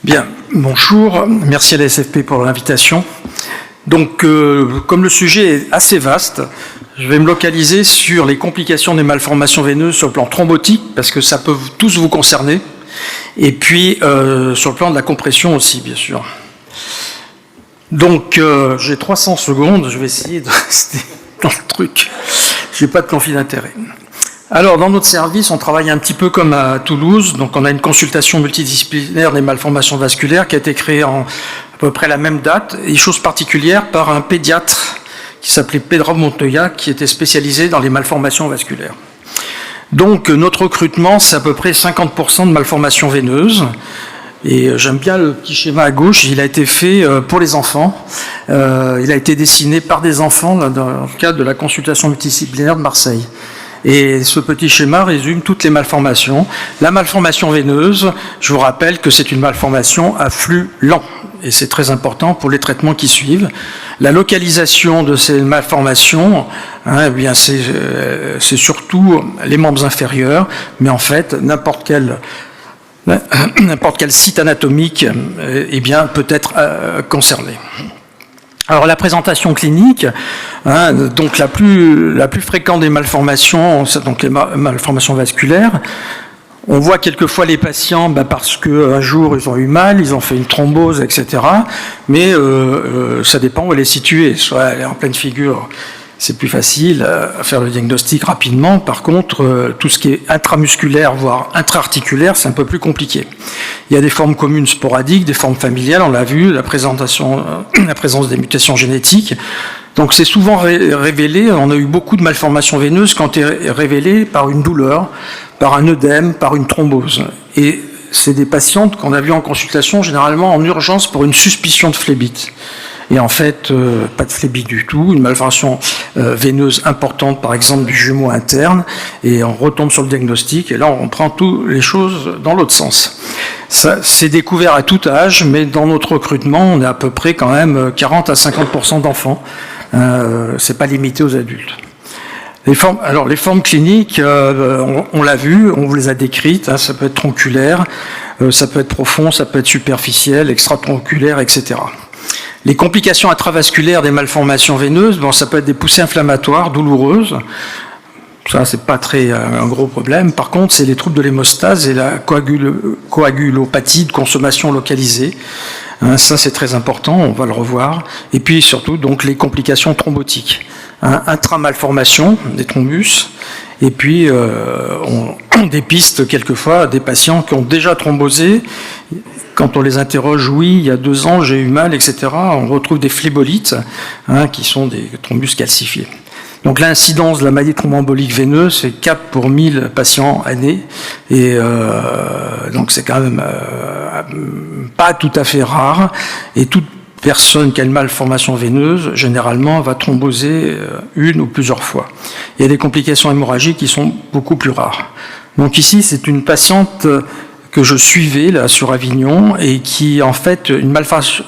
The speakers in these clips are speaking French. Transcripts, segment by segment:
Bien, bonjour, merci à la SFP pour l'invitation. Donc, comme le sujet est assez vaste, je vais me localiser sur les complications des malformations veineuses sur le plan thrombotique, parce que ça peut tous vous concerner, et puis sur le plan de la compression aussi, bien sûr. Donc, j'ai 300 secondes, je vais essayer de rester dans le truc. Je n'ai pas de conflit d'intérêt. Alors, dans notre service, on travaille un petit peu comme à Toulouse. Donc, on a une consultation multidisciplinaire des malformations vasculaires qui a été créée à peu près la même date, et chose particulière par un pédiatre qui s'appelait Pedro Montoya, qui était spécialisé dans les malformations vasculaires. Donc, notre recrutement, c'est à peu près 50% de malformations veineuses. Et j'aime bien le petit schéma à gauche, il a été fait pour les enfants. Il a été dessiné par des enfants dans le cadre de la consultation multidisciplinaire de Marseille. Et ce petit schéma résume toutes les malformations. La malformation veineuse, je vous rappelle que c'est une malformation à flux lent. Et c'est très important pour les traitements qui suivent. La localisation de ces malformations, eh bien c'est surtout les membres inférieurs, mais en fait, n'importe quel site anatomique eh bien, peut être concerné. Alors la présentation clinique, donc la plus fréquente des malformations, donc les malformations vasculaires, on voit quelquefois les patients parce qu'un jour ils ont eu mal, ils ont fait une thrombose, etc. Mais ça dépend où elle est située, soit elle est en pleine figure. C'est plus facile à faire le diagnostic rapidement. Par contre, tout ce qui est intramusculaire, voire intra-articulaire, c'est un peu plus compliqué. Il y a des formes communes sporadiques, des formes familiales, on l'a vu, la présence des mutations génétiques. Donc c'est souvent révélé, on a eu beaucoup de malformations veineuses quand est révélé par une douleur, par un œdème, par une thrombose. Et c'est des patientes qu'on a vues en consultation, généralement en urgence pour une suspicion de phlébite. Et en fait, pas de phlébite du tout, une malformation veineuse importante, par exemple du jumeau interne, et on retombe sur le diagnostic, et là on prend toutes les choses dans l'autre sens. Ça, c'est découvert à tout âge, mais dans notre recrutement, on est à peu près quand même 40 à 50% d'enfants. C'est pas limité aux adultes. Les formes cliniques, on l'a vu, on vous les a décrites, ça peut être tronculaire, ça peut être profond, ça peut être superficiel, extratronculaire, etc. Les complications intravasculaires des malformations veineuses, ça peut être des poussées inflammatoires douloureuses. Ça, c'est pas un gros problème. Par contre, c'est les troubles de l'hémostase et la coagulopathie de consommation localisée. Ça, c'est très important, on va le revoir. Et puis, surtout, donc, les complications thrombotiques. Intramalformation, des thrombus. Et puis, on dépiste quelquefois des patients qui ont déjà thrombosé. Quand on les interroge, oui, il y a 2 ans, j'ai eu mal, etc., on retrouve des phlébolites, qui sont des thrombus calcifiés. Donc l'incidence de la maladie thromboembolique veineuse, c'est 4 pour 1000 patients année, et donc c'est quand même pas tout à fait rare, et toute personne qui a une malformation veineuse, généralement, va thromboser une ou plusieurs fois. Il y a des complications hémorragiques qui sont beaucoup plus rares. Donc ici, c'est une patiente que je suivais là sur Avignon et qui en fait une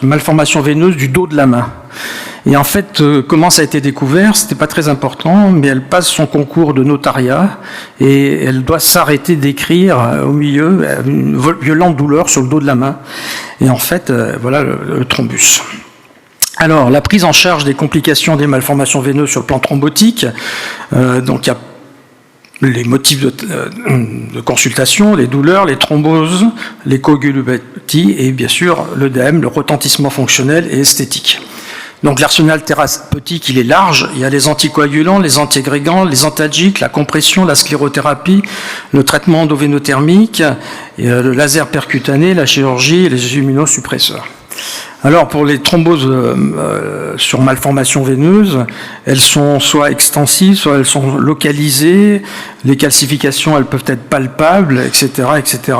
malformation veineuse du dos de la main. Et en fait, comment ça a été découvert, c'était pas très important, mais elle passe son concours de notariat et elle doit s'arrêter d'écrire au milieu, une violente douleur sur le dos de la main. Et en fait, voilà le thrombus. Alors, la prise en charge des complications des malformations veineuses sur le plan thrombotique, donc il y a les motifs de consultation, les douleurs, les thromboses, les coagulopathies et bien sûr l'œdème, le retentissement fonctionnel et esthétique. Donc l'arsenal thérapeutique, il est large. Il y a les anticoagulants, les antiagrégants, les antalgiques, la compression, la sclérothérapie, le traitement endoveinothermique, le laser percutané, la chirurgie et les immunosuppresseurs. Alors pour les thromboses sur malformation veineuse, elles sont soit extensives, soit elles sont localisées, les calcifications elles peuvent être palpables, etc. etc.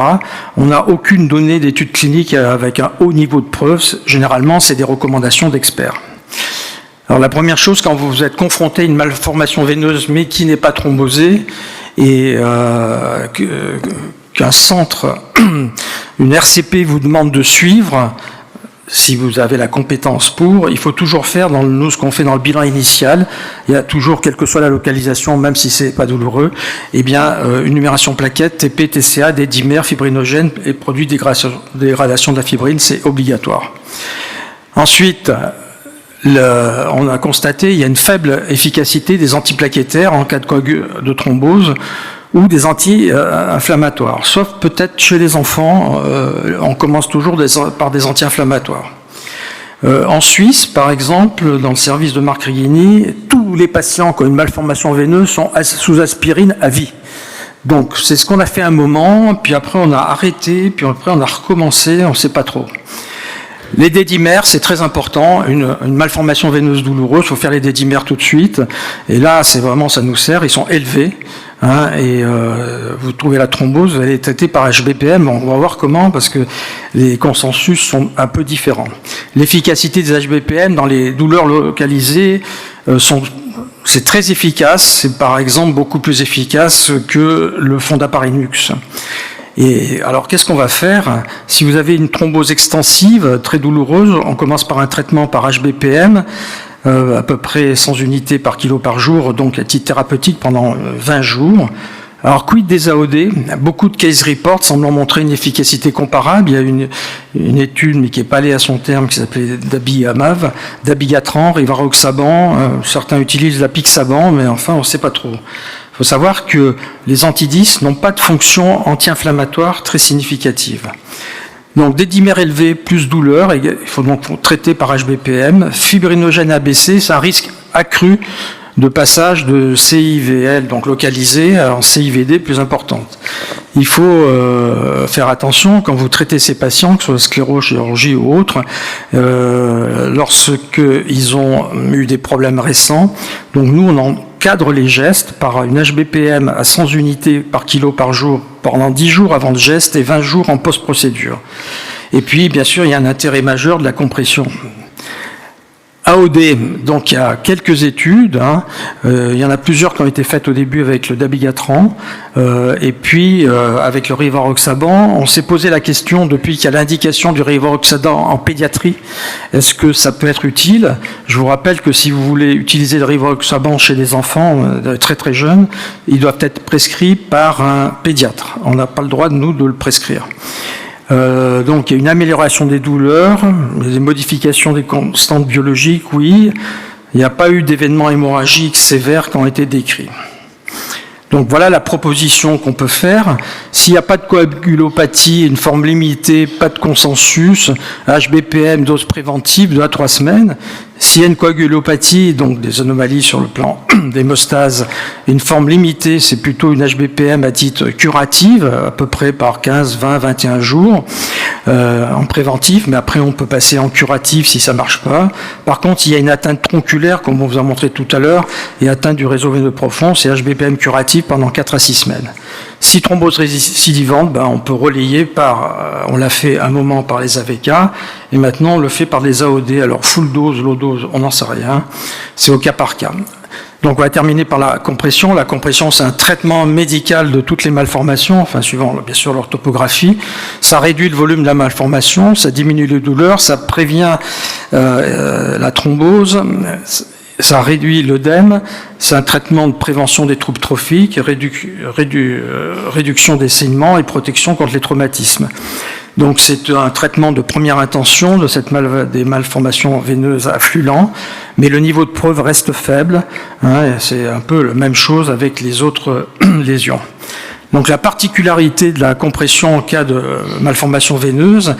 On n'a aucune donnée d'études cliniques avec un haut niveau de preuve, généralement c'est des recommandations d'experts. Alors la première chose, quand vous êtes confronté à une malformation veineuse mais qui n'est pas thrombosée, et qu'un centre, une RCP vous demande de suivre, si vous avez la compétence pour, il faut toujours faire nous ce qu'on fait dans le bilan initial. Il y a toujours, quelle que soit la localisation, même si c'est pas douloureux, eh bien une numération plaquette, TP, TCA, des dimères, fibrinogènes et produits de dégradation de la fibrine, c'est obligatoire. Ensuite, on a constaté il y a une faible efficacité des antiplaquettaires en cas de thrombose ou des anti-inflammatoires, sauf peut-être chez les enfants, on commence toujours par des anti-inflammatoires. En Suisse, par exemple, dans le service de Marc Righini, tous les patients qui ont une malformation veineuse sont sous aspirine à vie. Donc c'est ce qu'on a fait un moment, puis après on a arrêté, puis après on a recommencé, on ne sait pas trop. Les dédimères, c'est très important. Une malformation veineuse douloureuse, il faut faire les dédimères tout de suite. Et là, c'est vraiment, ça nous sert. Ils sont élevés. Hein, et vous trouvez la thrombose, vous allez être traité par HBPM. On va voir comment, parce que les consensus sont un peu différents. L'efficacité des HBPM dans les douleurs localisées c'est très efficace. C'est par exemple beaucoup plus efficace que le Fondaparinux. Et alors, qu'est-ce qu'on va faire? Si vous avez une thrombose extensive, très douloureuse, on commence par un traitement par HBPM, à peu près 100 unités par kilo par jour, donc à titre thérapeutique pendant 20 jours. Alors, quid des AOD? Beaucoup de case reports semblant montrer une efficacité comparable. Il y a une étude, mais qui n'est pas allée à son terme, qui s'appelait Dabigatran, Dabigatran, Rivaroxaban. Certains utilisent la Pixaban, mais enfin, on ne sait pas trop. Il faut savoir que les anti-10 n'ont pas de fonction anti-inflammatoire très significative. Donc, des dimères élevés plus douleur, il faut donc traiter par HBPM. Fibrinogène ABC, c'est un risque accru de passage de CIVL, donc localisé, en CIVD plus importante. Il faut faire attention quand vous traitez ces patients, que ce soit sclérochirurgie ou autre, lorsqu'ils ont eu des problèmes récents. Donc nous, on encadre les gestes par une HBPM à 100 unités par kilo par jour pendant 10 jours avant le geste et 20 jours en post-procédure. Et puis, bien sûr, il y a un intérêt majeur de la compression. AOD, donc il y a quelques études, il y en a plusieurs qui ont été faites au début avec le Dabigatran, et puis avec le Rivaroxaban, on s'est posé la question depuis qu'il y a l'indication du Rivaroxaban en pédiatrie, est-ce que ça peut être utile? Je vous rappelle que si vous voulez utiliser le Rivaroxaban chez les enfants très très jeunes, ils doivent être prescrits par un pédiatre. On n'a pas le droit, nous, de le prescrire. Donc il y a une amélioration des douleurs, des modifications des constantes biologiques, oui. Il n'y a pas eu d'événements hémorragiques sévères qui ont été décrits. Donc voilà la proposition qu'on peut faire. S'il n'y a pas de coagulopathie, une forme limitée, pas de consensus, HBPM, dose préventive, 2 à 3 semaines. S'il y a une coagulopathie, donc des anomalies sur le plan d'hémostase, une forme limitée, c'est plutôt une HBPM à titre curative, à peu près par 15, 20, 21 jours, en préventif, mais après on peut passer en curatif si ça ne marche pas. Par contre, il y a une atteinte tronculaire, comme on vous a montré tout à l'heure, et atteinte du réseau veineux profond, c'est HBPM curatif pendant 4 à 6 semaines. Si thrombose récidivante, on peut relayer on l'a fait un moment par les AVK, et maintenant on le fait par les AOD. Alors full dose, low dose, on n'en sait rien, c'est au cas par cas. Donc on va terminer par la compression. La compression, c'est un traitement médical de toutes les malformations, enfin suivant bien sûr leur topographie. Ça réduit le volume de la malformation, ça diminue les douleurs, ça prévient la thrombose, ça réduit l'œdème, c'est un traitement de prévention des troubles trophiques, réduction des saignements et protection contre les traumatismes. Donc c'est un traitement de première intention de des malformations veineuses affluentes, mais le niveau de preuve reste faible. C'est un peu la même chose avec les autres lésions. Donc la particularité de la compression en cas de malformation veineuse,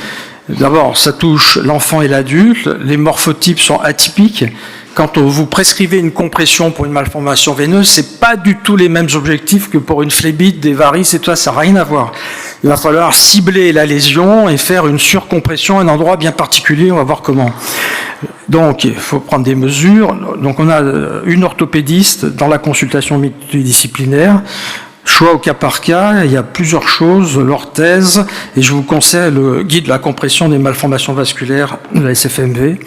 d'abord ça touche l'enfant et l'adulte, les morphotypes sont atypiques. Quand vous prescrivez une compression pour une malformation veineuse, c'est pas du tout les mêmes objectifs que pour une phlébite, des varices et tout ça n'a rien à voir. Il va falloir cibler la lésion et faire une surcompression à un endroit bien particulier, on va voir comment. Donc, il faut prendre des mesures. Donc, on a une orthopédiste dans la consultation multidisciplinaire. Choix au cas par cas, il y a plusieurs choses, l'orthèse, et je vous conseille le guide de la compression des malformations vasculaires de la SFMV.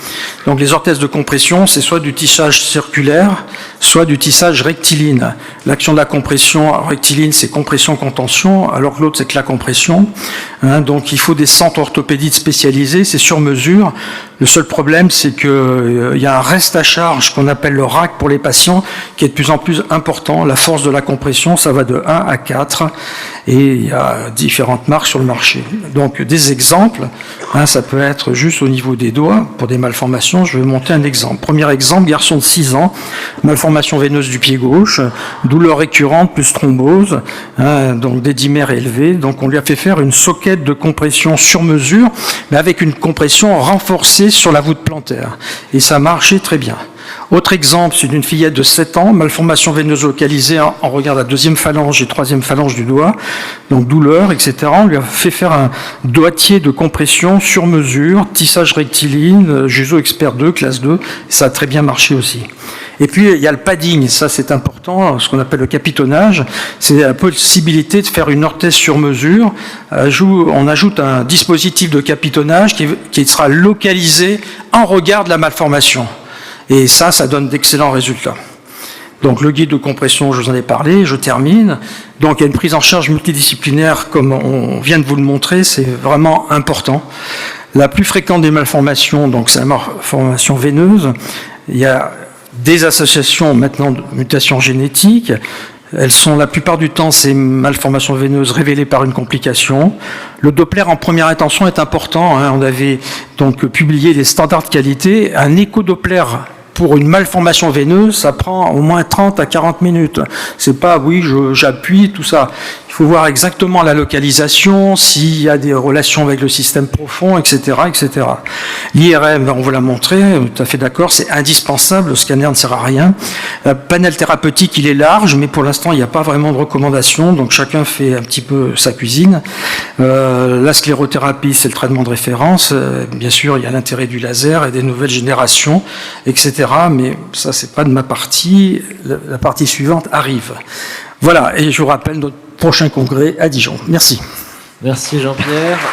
Donc les orthèses de compression, c'est soit du tissage circulaire, soit du tissage rectiligne. L'action de la compression rectiligne, c'est compression-contention, alors que l'autre, c'est que la compression. Donc il faut des centres orthopédiques spécialisés, c'est sur mesure. Le seul problème, c'est qu'il y a un reste à charge qu'on appelle le RAC pour les patients, qui est de plus en plus important. La force de la compression, ça va de 1 à 4, et il y a différentes marques sur le marché. Donc des exemples, ça peut être juste au niveau des doigts, pour des malformations. Je vais monter un exemple. Premier exemple, garçon de 6 ans, malformation veineuse du pied gauche, douleur récurrente plus thrombose, donc des dimères élevés. Donc on lui a fait faire une soquette de compression sur mesure, mais avec une compression renforcée sur la voûte plantaire. Et ça marchait très bien. Autre exemple, c'est d'une fillette de 7 ans, malformation veineuse localisée en regard de la 2e phalange et 3e phalange du doigt, donc douleur, etc. On lui a fait faire un doigtier de compression sur mesure, tissage rectiligne, Juso Expert 2, classe 2, et ça a très bien marché aussi. Et puis, il y a le padding, ça c'est important, ce qu'on appelle le capitonnage, c'est la possibilité de faire une orthèse sur mesure. On ajoute un dispositif de capitonnage qui sera localisé en regard de la malformation. Et ça donne d'excellents résultats. Donc le guide de compression, je vous en ai parlé, je termine. Donc il y a une prise en charge multidisciplinaire, comme on vient de vous le montrer, c'est vraiment important. La plus fréquente des malformations, donc c'est la malformation veineuse. Il y a des associations maintenant de mutations génétiques. Elles sont la plupart du temps ces malformations veineuses révélées par une complication. Le Doppler en première intention est important. On avait donc publié des standards de qualité. Un écho-Doppler pour une malformation veineuse, ça prend au moins 30 à 40 minutes. C'est pas, oui, j'appuie, tout ça. Il faut voir exactement la localisation, s'il y a des relations avec le système profond, etc., etc. L'IRM, on vous l'a montré, tout à fait d'accord, c'est indispensable, le scanner ne sert à rien. Le panel thérapeutique, il est large, mais pour l'instant, il n'y a pas vraiment de recommandations, donc chacun fait un petit peu sa cuisine. La sclérothérapie, c'est le traitement de référence. Bien sûr, il y a l'intérêt du laser et des nouvelles générations, etc., mais ça, c'est pas de ma partie. La partie suivante arrive. Voilà, et je vous rappelle notre prochain congrès à Dijon. Merci. Merci Jean-Pierre.